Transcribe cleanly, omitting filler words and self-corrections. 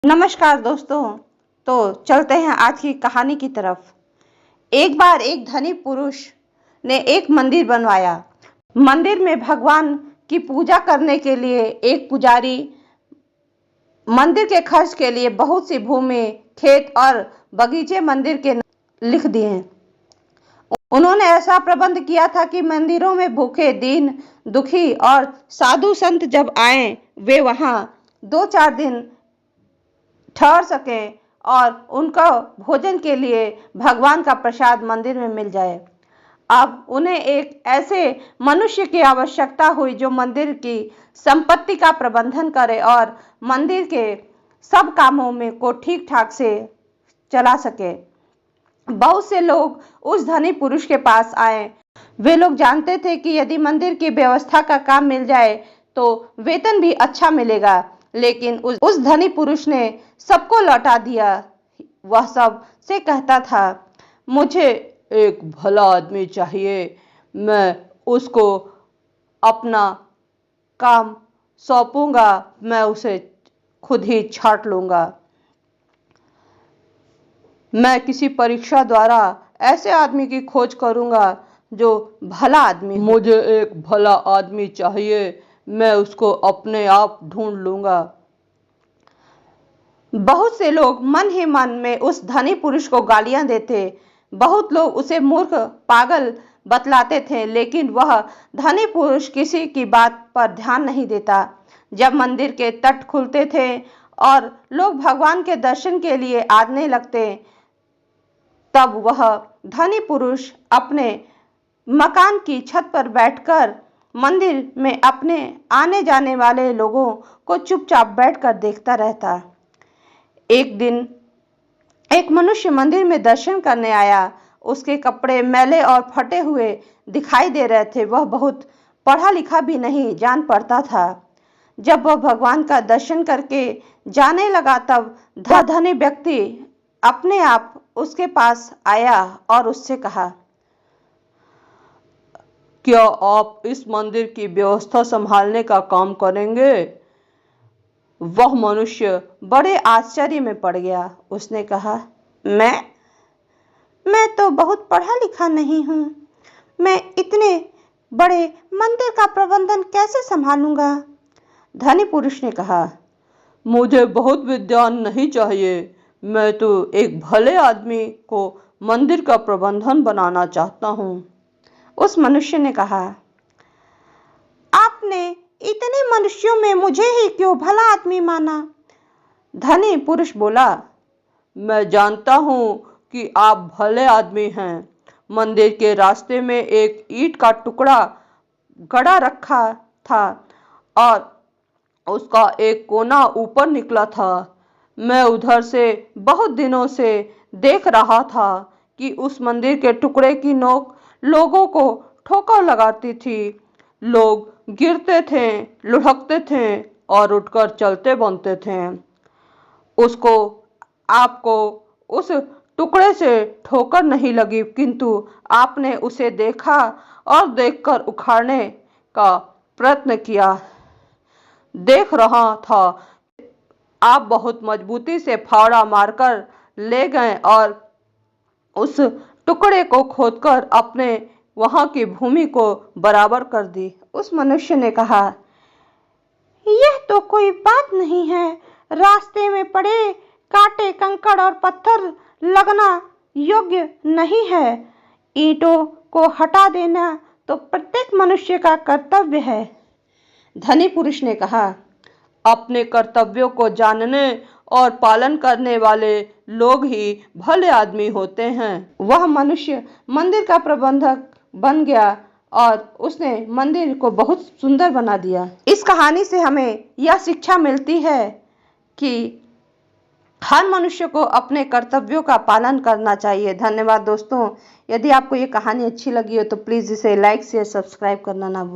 नमस्कार दोस्तों। तो चलते हैं आज की कहानी की तरफ। एक बार एक धनी पुरुष ने एक मंदिर बनवाया। मंदिर में भगवान की पूजा करने के लिए एक पुजारी, मंदिर के खर्च के लिए बहुत सी भूमि, खेत और बगीचे मंदिर के लिख दिए। उन्होंने ऐसा प्रबंध किया था कि मंदिरों में भूखे, दीन दुखी और साधु संत जब आए, वे वहां 2-4 दिन ठहर सके और उनका भोजन के लिए भगवान का प्रसाद मंदिर में मिल जाए। अब उन्हें एक ऐसे मनुष्य की आवश्यकता हुई जो मंदिर की संपत्ति का प्रबंधन करे और मंदिर के सब कामों में को ठीक ठाक से चला सके। बहुत से लोग उस धनी पुरुष के पास आए। वे लोग जानते थे कि यदि मंदिर की व्यवस्था का काम मिल जाए तो वेतन भी अच्छा मिलेगा, लेकिन उस धनी पुरुष ने सबको लौटा दिया। वह सब से कहता था, मुझे एक भला आदमी चाहिए, मैं उसको अपना काम सौंपूंगा, मैं उसे खुद ही छांट लूंगा। मैं किसी परीक्षा द्वारा ऐसे आदमी की खोज करूंगा जो भला आदमी हो। मुझे एक भला आदमी चाहिए, मैं उसको अपने आप ढूंढ लूंगा। बहुत से लोग मन ही मन में उस धनी पुरुष को गालियां देते। बहुत लोग उसे मूर्ख, पागल बतलाते थे, लेकिन वह धनी पुरुष किसी की बात पर ध्यान नहीं देता। जब मंदिर के तट खुलते थे और लोग भगवान के दर्शन के लिए आने लगते, तब वह धनी पुरुष अपने मकान की छत पर बैठकर मंदिर में अपने आने जाने वाले लोगों को चुपचाप बैठकर देखता रहता। एक दिन एक मनुष्य मंदिर में दर्शन करने आया। उसके कपड़े मैले और फटे हुए दिखाई दे रहे थे। वह बहुत पढ़ा लिखा भी नहीं जान पड़ता था। जब वह भगवान का दर्शन करके जाने लगा, तब धनी व्यक्ति अपने आप उसके पास आया और उससे कहा, क्या आप इस मंदिर की व्यवस्था संभालने का काम करेंगे? वह मनुष्य बड़े आश्चर्य में पड़ गया। उसने कहा, मैं तो बहुत पढ़ा लिखा नहीं हूँ, मैं इतने बड़े मंदिर का प्रबंधन कैसे संभालूंगा? धनी पुरुष ने कहा, मुझे बहुत विद्वान नहीं चाहिए, मैं तो एक भले आदमी को मंदिर का प्रबंधन बनाना चाहता हूँ। उस मनुष्य ने कहा, आपने इतने मनुष्यों में मुझे ही क्यों भला आदमी माना? धनी पुरुष बोला, मैं जानता हूँ कि आप भले आदमी हैं। मंदिर के रास्ते में एक ईंट का टुकड़ा गड़ा रखा था और उसका एक कोना ऊपर निकला था। मैं उधर से बहुत दिनों से देख रहा था कि उस मंदिर के टुकड़े की नोक लोगों को ठोकर लगाती थी। लोग गिरते थे, लुढ़कते थे और उठकर चलते बनते थे। उसको आपको उस टुकड़े से ठोकर नहीं लगी, किंतु आपने उसे देखा और देखकर उखाड़ने का प्रयत्न किया। देख रहा था, आप बहुत मजबूती से फावड़ा मारकर ले गए और उस टुकड़े को खोदकर अपने वहां की भूमि को बराबर कर दी। उस मनुष्य ने कहा, यह तो कोई बात नहीं है। रास्ते में पड़े कांटे, कंकड़ और पत्थर लगना योग्य नहीं है। ईंटों को हटा देना तो प्रत्येक मनुष्य का कर्तव्य है। धनी पुरुष ने कहा, अपने कर्तव्यों को जानने और पालन करने वाले लोग ही भले आदमी होते हैं। वह मनुष्य मंदिर का प्रबंधक बन गया और उसने मंदिर को बहुत सुंदर बना दिया। इस कहानी से हमें यह शिक्षा मिलती है कि हर मनुष्य को अपने कर्तव्यों का पालन करना चाहिए। धन्यवाद दोस्तों। यदि आपको ये कहानी अच्छी लगी हो तो प्लीज़ इसे लाइक, शेयर, सब्सक्राइब करना ना भूलें।